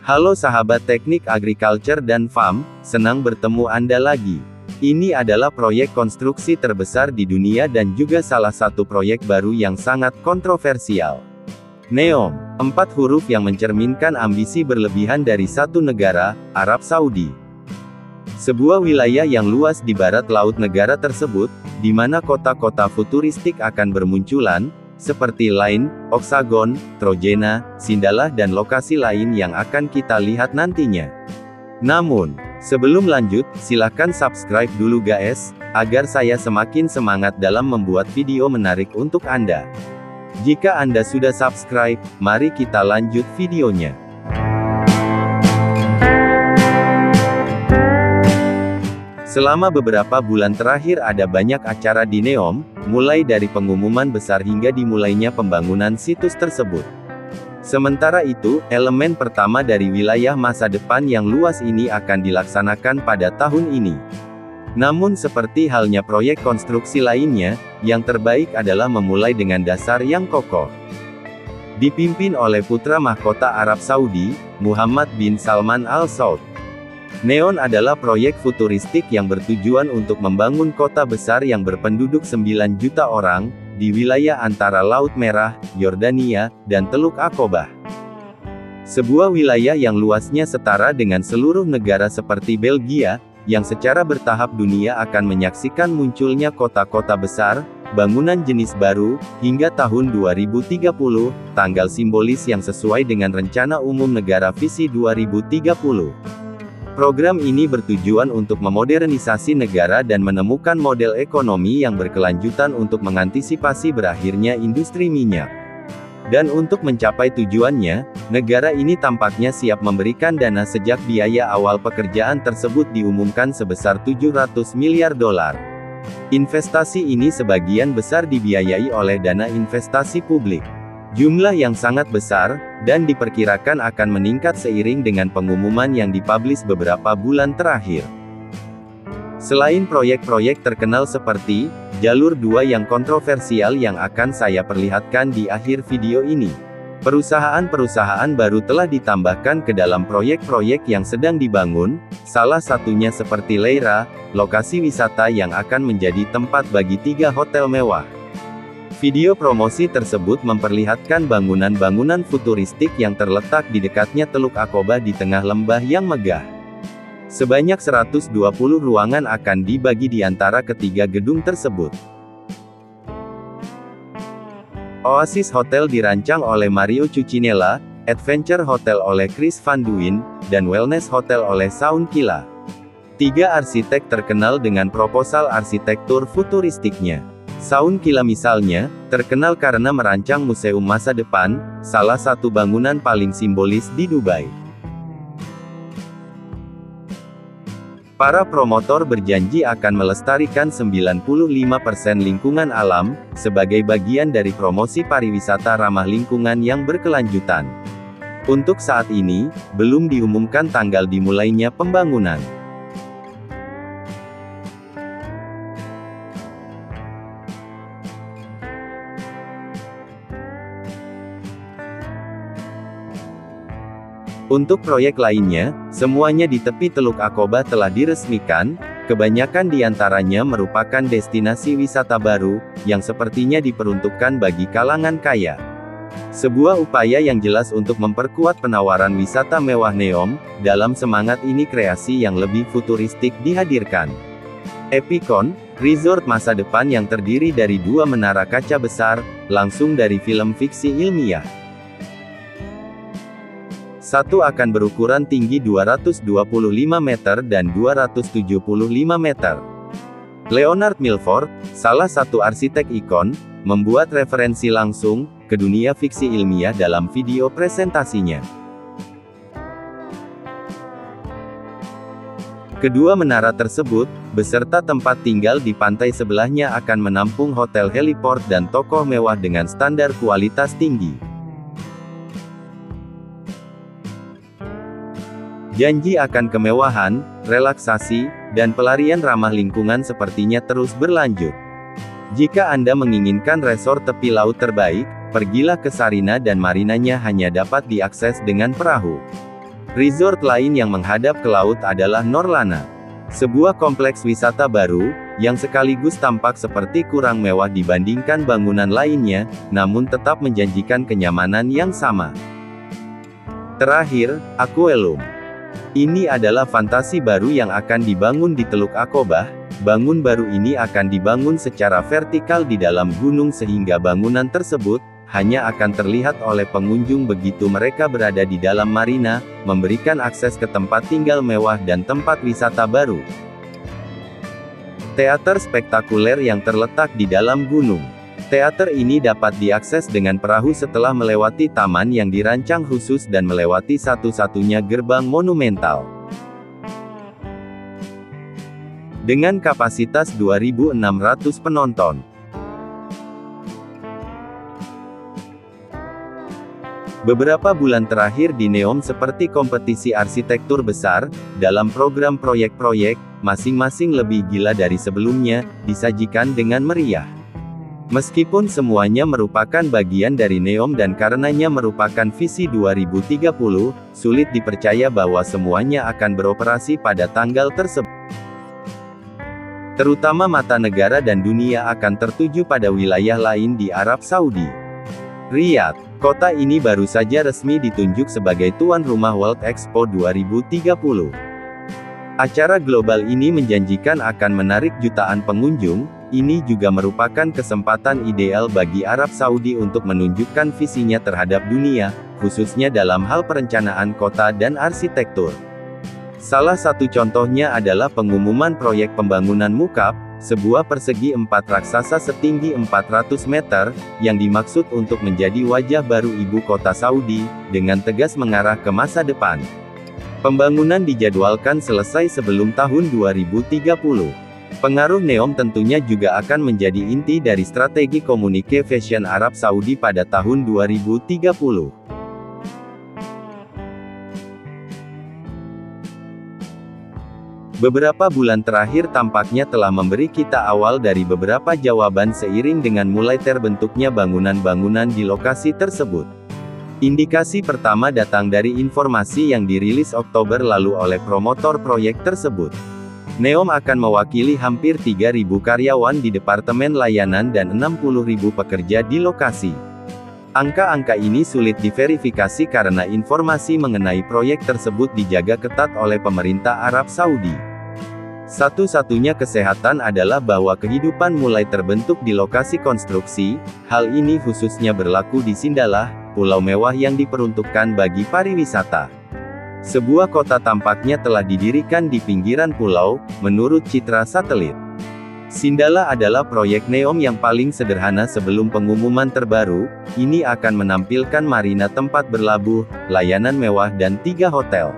Halo sahabat teknik agriculture dan farm, senang bertemu Anda lagi. Ini adalah proyek konstruksi terbesar di dunia dan juga salah satu proyek baru yang sangat kontroversial. NEOM, 4 huruf yang mencerminkan ambisi berlebihan dari satu negara, Arab Saudi. Sebuah wilayah yang luas di barat laut negara tersebut, di mana kota-kota futuristik akan bermunculan, seperti Line, Oksagon, Trojena, Sindalah dan lokasi lain yang akan kita lihat nantinya. Namun, sebelum lanjut, silahkan subscribe dulu guys, agar saya semakin semangat dalam membuat video menarik untuk Anda. Jika Anda sudah subscribe, mari kita lanjut videonya. Selama beberapa bulan terakhir ada banyak acara di NEOM, mulai dari pengumuman besar hingga dimulainya pembangunan situs tersebut. Sementara itu, elemen pertama dari wilayah masa depan yang luas ini akan dilaksanakan pada tahun ini. Namun seperti halnya proyek konstruksi lainnya, yang terbaik adalah memulai dengan dasar yang kokoh. Dipimpin oleh putra mahkota Arab Saudi, Muhammad bin Salman Al Saud. NEOM adalah proyek futuristik yang bertujuan untuk membangun kota besar yang berpenduduk 9 juta orang, di wilayah antara Laut Merah, Yordania, dan Teluk Aqobah. Sebuah wilayah yang luasnya setara dengan seluruh negara seperti Belgia, yang secara bertahap dunia akan menyaksikan munculnya kota-kota besar, bangunan jenis baru, hingga tahun 2030, tanggal simbolis yang sesuai dengan Rencana Umum Negara Visi 2030. Program ini bertujuan untuk memodernisasi negara dan menemukan model ekonomi yang berkelanjutan untuk mengantisipasi berakhirnya industri minyak. Dan untuk mencapai tujuannya, negara ini tampaknya siap memberikan dana sejak biaya awal pekerjaan tersebut diumumkan sebesar 700 miliar dolar. Investasi ini sebagian besar dibiayai oleh dana investasi publik. Jumlah yang sangat besar, dan diperkirakan akan meningkat seiring dengan pengumuman yang dipublish beberapa bulan terakhir. Selain proyek-proyek terkenal seperti Jalur 2 yang kontroversial yang akan saya perlihatkan di akhir video ini, perusahaan-perusahaan baru telah ditambahkan ke dalam proyek-proyek yang sedang dibangun, salah satunya seperti Leira, lokasi wisata yang akan menjadi tempat bagi 3 hotel mewah. Video promosi tersebut memperlihatkan bangunan-bangunan futuristik yang terletak di dekatnya Teluk Aqobah di tengah lembah yang megah. Sebanyak 120 ruangan akan dibagi di antara ketiga gedung tersebut. Oasis Hotel dirancang oleh Mario Cucinella, Adventure Hotel oleh Chris Van Duyn, dan Wellness Hotel oleh Shaun Killa. 3 arsitek terkenal dengan proposal arsitektur futuristiknya. Shaun Killa misalnya, terkenal karena merancang museum masa depan, salah satu bangunan paling simbolis di Dubai. Para promotor berjanji akan melestarikan 95% lingkungan alam, sebagai bagian dari promosi pariwisata ramah lingkungan yang berkelanjutan. Untuk saat ini, belum diumumkan tanggal dimulainya pembangunan. Untuk proyek lainnya, semuanya di tepi Teluk Aqobah telah diresmikan, kebanyakan diantaranya merupakan destinasi wisata baru, yang sepertinya diperuntukkan bagi kalangan kaya. Sebuah upaya yang jelas untuk memperkuat penawaran wisata mewah NEOM, dalam semangat ini kreasi yang lebih futuristik dihadirkan. Epicon, resort masa depan yang terdiri dari 2 menara kaca besar, langsung dari film fiksi ilmiah. Satu akan berukuran tinggi 225 meter dan 275 meter. Leonard Milford, salah satu arsitek ikon, membuat referensi langsung ke dunia fiksi ilmiah dalam video presentasinya. Kedua menara tersebut, beserta tempat tinggal di pantai sebelahnya akan menampung hotel heliport dan toko mewah dengan standar kualitas tinggi. Janji akan kemewahan, relaksasi, dan pelarian ramah lingkungan sepertinya terus berlanjut. Jika Anda menginginkan resort tepi laut terbaik, pergilah ke Sarina dan marinanya hanya dapat diakses dengan perahu. Resort lain yang menghadap ke laut adalah Norlana. Sebuah kompleks wisata baru, yang sekaligus tampak seperti kurang mewah dibandingkan bangunan lainnya, namun tetap menjanjikan kenyamanan yang sama. Terakhir, Aquelum. Ini adalah fantasi baru yang akan dibangun di Teluk Aqobah. Bangun baru ini akan dibangun secara vertikal di dalam gunung sehingga bangunan tersebut hanya akan terlihat oleh pengunjung begitu mereka berada di dalam marina, memberikan akses ke tempat tinggal mewah dan tempat wisata baru. Teater spektakuler yang terletak di dalam gunung. Teater ini dapat diakses dengan perahu setelah melewati taman yang dirancang khusus dan melewati satu-satunya gerbang monumental. Dengan kapasitas 2.600 penonton. Beberapa bulan terakhir di NEOM seperti kompetisi arsitektur besar, dalam program proyek-proyek, masing-masing lebih gila dari sebelumnya, disajikan dengan meriah. Meskipun semuanya merupakan bagian dari NEOM dan karenanya merupakan visi 2030, sulit dipercaya bahwa semuanya akan beroperasi pada tanggal tersebut. Terutama mata negara dan dunia akan tertuju pada wilayah lain di Arab Saudi. Riyadh. Kota ini baru saja resmi ditunjuk sebagai tuan rumah World Expo 2030. Acara global ini menjanjikan akan menarik jutaan pengunjung. Ini juga merupakan kesempatan ideal bagi Arab Saudi untuk menunjukkan visinya terhadap dunia, khususnya dalam hal perencanaan kota dan arsitektur. Salah satu contohnya adalah pengumuman proyek pembangunan Mukab, sebuah persegi 4 raksasa setinggi 400 meter, yang dimaksud untuk menjadi wajah baru ibu kota Saudi, dengan tegas mengarah ke masa depan. Pembangunan dijadwalkan selesai sebelum tahun 2030. Pengaruh NEOM tentunya juga akan menjadi inti dari strategi communication Arab Saudi pada tahun 2030. Beberapa bulan terakhir tampaknya telah memberi kita awal dari beberapa jawaban seiring dengan mulai terbentuknya bangunan-bangunan di lokasi tersebut. Indikasi pertama datang dari informasi yang dirilis Oktober lalu oleh promotor proyek tersebut. NEOM akan mewakili hampir 3.000 karyawan di Departemen Layanan dan 60.000 pekerja di lokasi. Angka-angka ini sulit diverifikasi karena informasi mengenai proyek tersebut dijaga ketat oleh pemerintah Arab Saudi. Satu-satunya kesehatan adalah bahwa kehidupan mulai terbentuk di lokasi konstruksi. Hal ini khususnya berlaku di Sindalah, pulau mewah yang diperuntukkan bagi pariwisata. Sebuah kota tampaknya telah didirikan di pinggiran pulau, menurut citra satelit. Sindalah adalah proyek NEOM yang paling sederhana sebelum pengumuman terbaru. Ini akan menampilkan marina tempat berlabuh, layanan mewah dan 3 hotel.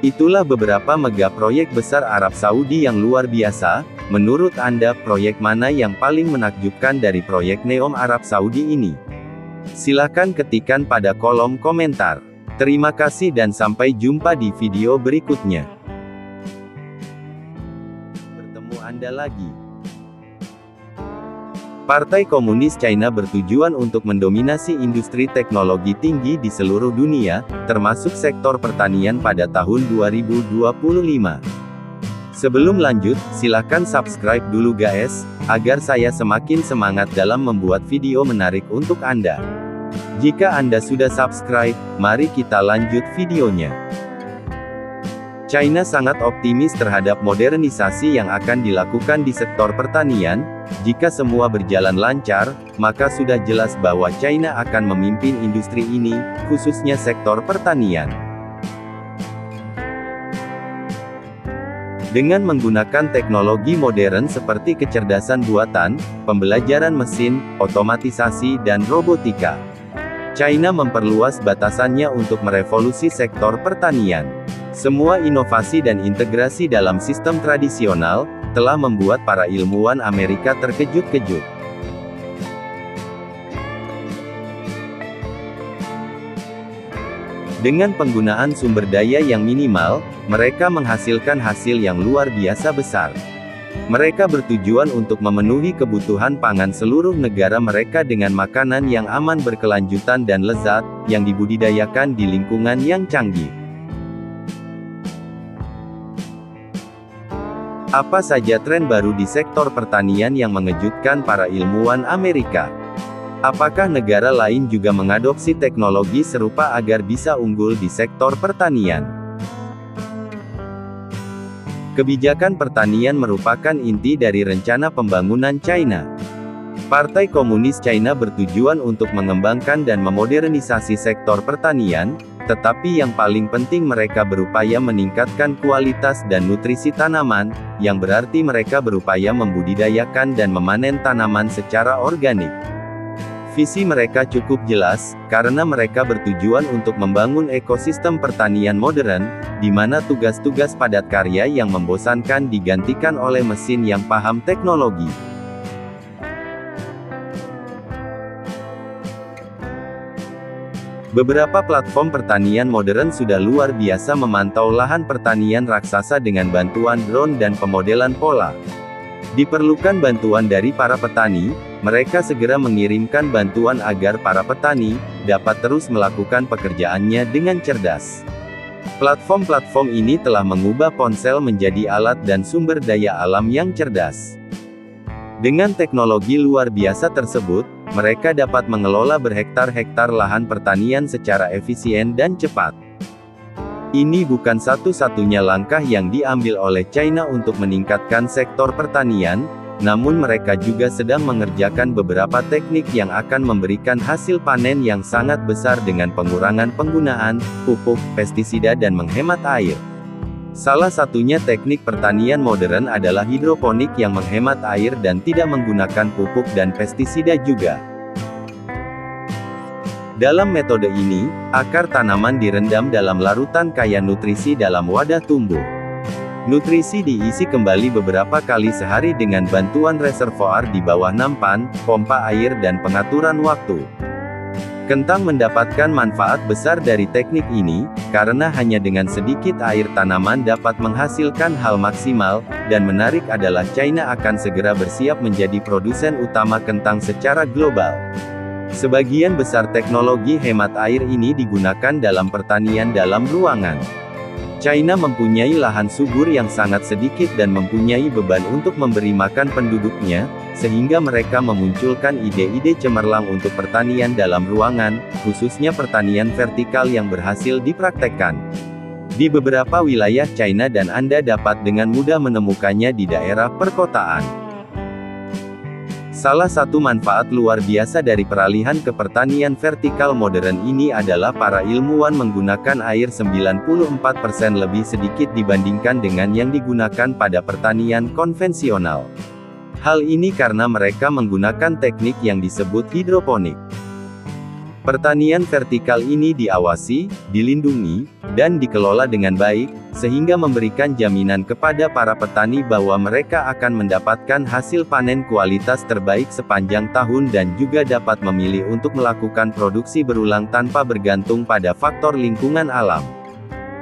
Itulah beberapa mega proyek besar Arab Saudi yang luar biasa. Menurut Anda, proyek mana yang paling menakjubkan dari proyek NEOM Arab Saudi ini? Silakan ketikkan pada kolom komentar. Terima kasih dan sampai jumpa di video berikutnya. Bertemu Anda lagi. Partai Komunis China bertujuan untuk mendominasi industri teknologi tinggi di seluruh dunia, termasuk sektor pertanian pada tahun 2025. Sebelum lanjut, silakan subscribe dulu guys, agar saya semakin semangat dalam membuat video menarik untuk Anda. Jika Anda sudah subscribe, mari kita lanjut videonya. China sangat optimis terhadap modernisasi yang akan dilakukan di sektor pertanian. Jika semua berjalan lancar, maka sudah jelas bahwa China akan memimpin industri ini, khususnya sektor pertanian. Dengan menggunakan teknologi modern seperti kecerdasan buatan, pembelajaran mesin, otomatisasi dan robotika, China memperluas batasannya untuk merevolusi sektor pertanian. Semua inovasi dan integrasi dalam sistem tradisional telah membuat para ilmuwan Amerika terkejut-kejut. Dengan penggunaan sumber daya yang minimal, mereka menghasilkan hasil yang luar biasa besar. Mereka bertujuan untuk memenuhi kebutuhan pangan seluruh negara mereka dengan makanan yang aman, berkelanjutan dan lezat, yang dibudidayakan di lingkungan yang canggih. Apa saja tren baru di sektor pertanian yang mengejutkan para ilmuwan Amerika? Apakah negara lain juga mengadopsi teknologi serupa agar bisa unggul di sektor pertanian? Kebijakan pertanian merupakan inti dari rencana pembangunan China. Partai Komunis China bertujuan untuk mengembangkan dan memodernisasi sektor pertanian, tetapi yang paling penting mereka berupaya meningkatkan kualitas dan nutrisi tanaman, yang berarti mereka berupaya membudidayakan dan memanen tanaman secara organik. Visi mereka cukup jelas, karena mereka bertujuan untuk membangun ekosistem pertanian modern, di mana tugas-tugas padat karya yang membosankan digantikan oleh mesin yang paham teknologi. Beberapa platform pertanian modern sudah luar biasa memantau lahan pertanian raksasa dengan bantuan drone dan pemodelan pola. Diperlukan bantuan dari para petani, mereka segera mengirimkan bantuan agar para petani dapat terus melakukan pekerjaannya dengan cerdas. Platform-platform ini telah mengubah ponsel menjadi alat dan sumber daya alam yang cerdas. Dengan teknologi luar biasa tersebut, mereka dapat mengelola berhektar-hektar lahan pertanian secara efisien dan cepat. Ini bukan satu-satunya langkah yang diambil oleh China untuk meningkatkan sektor pertanian, namun mereka juga sedang mengerjakan beberapa teknik yang akan memberikan hasil panen yang sangat besar dengan pengurangan penggunaan pupuk, pestisida dan menghemat air. Salah satunya teknik pertanian modern adalah hidroponik yang menghemat air dan tidak menggunakan pupuk dan pestisida juga. Dalam metode ini, akar tanaman direndam dalam larutan kaya nutrisi dalam wadah tumbuh. Nutrisi diisi kembali beberapa kali sehari dengan bantuan reservoir di bawah nampan, pompa air dan pengaturan waktu. Kentang mendapatkan manfaat besar dari teknik ini, karena hanya dengan sedikit air tanaman dapat menghasilkan hal maksimal, dan menarik adalah China akan segera bersiap menjadi produsen utama kentang secara global. Sebagian besar teknologi hemat air ini digunakan dalam pertanian dalam ruangan. China mempunyai lahan subur yang sangat sedikit dan mempunyai beban untuk memberi makan penduduknya, sehingga mereka memunculkan ide-ide cemerlang untuk pertanian dalam ruangan, khususnya pertanian vertikal yang berhasil dipraktekkan di beberapa wilayah China dan Anda dapat dengan mudah menemukannya di daerah perkotaan. Salah satu manfaat luar biasa dari peralihan ke pertanian vertikal modern ini adalah para ilmuwan menggunakan air 94% lebih sedikit dibandingkan dengan yang digunakan pada pertanian konvensional. Hal ini karena mereka menggunakan teknik yang disebut hidroponik. Pertanian vertikal ini diawasi, dilindungi, dan dikelola dengan baik, sehingga memberikan jaminan kepada para petani bahwa mereka akan mendapatkan hasil panen kualitas terbaik sepanjang tahun dan juga dapat memilih untuk melakukan produksi berulang tanpa bergantung pada faktor lingkungan alam.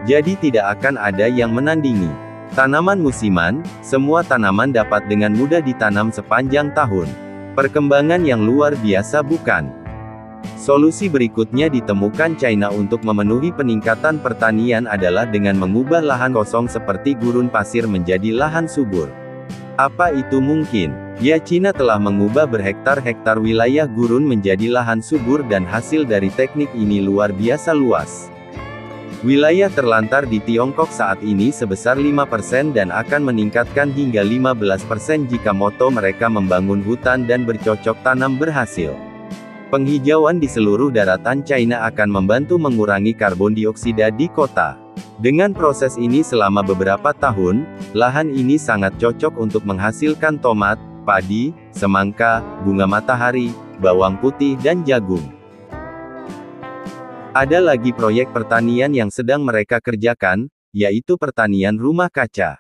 Jadi tidak akan ada yang menandingi tanaman musiman, semua tanaman dapat dengan mudah ditanam sepanjang tahun. Perkembangan yang luar biasa bukan? Solusi berikutnya ditemukan China untuk memenuhi peningkatan pertanian adalah dengan mengubah lahan kosong seperti gurun pasir menjadi lahan subur. Apa itu mungkin? Ya, China telah mengubah berhektar-hektar wilayah gurun menjadi lahan subur dan hasil dari teknik ini luar biasa luas. Wilayah terlantar di Tiongkok saat ini sebesar 5% dan akan meningkatkan hingga 15% jika moto mereka membangun hutan dan bercocok tanam berhasil. Penghijauan di seluruh daratan China akan membantu mengurangi karbon dioksida di kota. Dengan proses ini selama beberapa tahun, lahan ini sangat cocok untuk menghasilkan tomat, padi, semangka, bunga matahari, bawang putih dan jagung. Ada lagi proyek pertanian yang sedang mereka kerjakan, yaitu pertanian rumah kaca.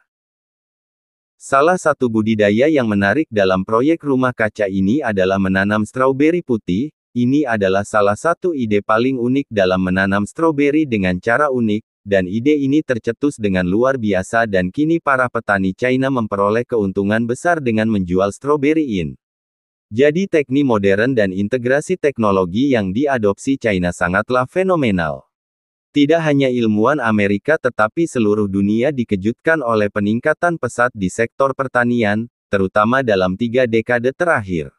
Salah satu budidaya yang menarik dalam proyek rumah kaca ini adalah menanam stroberi putih. Ini adalah salah satu ide paling unik dalam menanam stroberi dengan cara unik, Dan ide ini tercetus dengan luar biasa dan kini para petani China memperoleh keuntungan besar dengan menjual stroberi in. Jadi teknik modern dan integrasi teknologi yang diadopsi China sangatlah fenomenal. Tidak hanya ilmuwan Amerika tetapi seluruh dunia dikejutkan oleh peningkatan pesat di sektor pertanian, terutama dalam 3 dekade terakhir.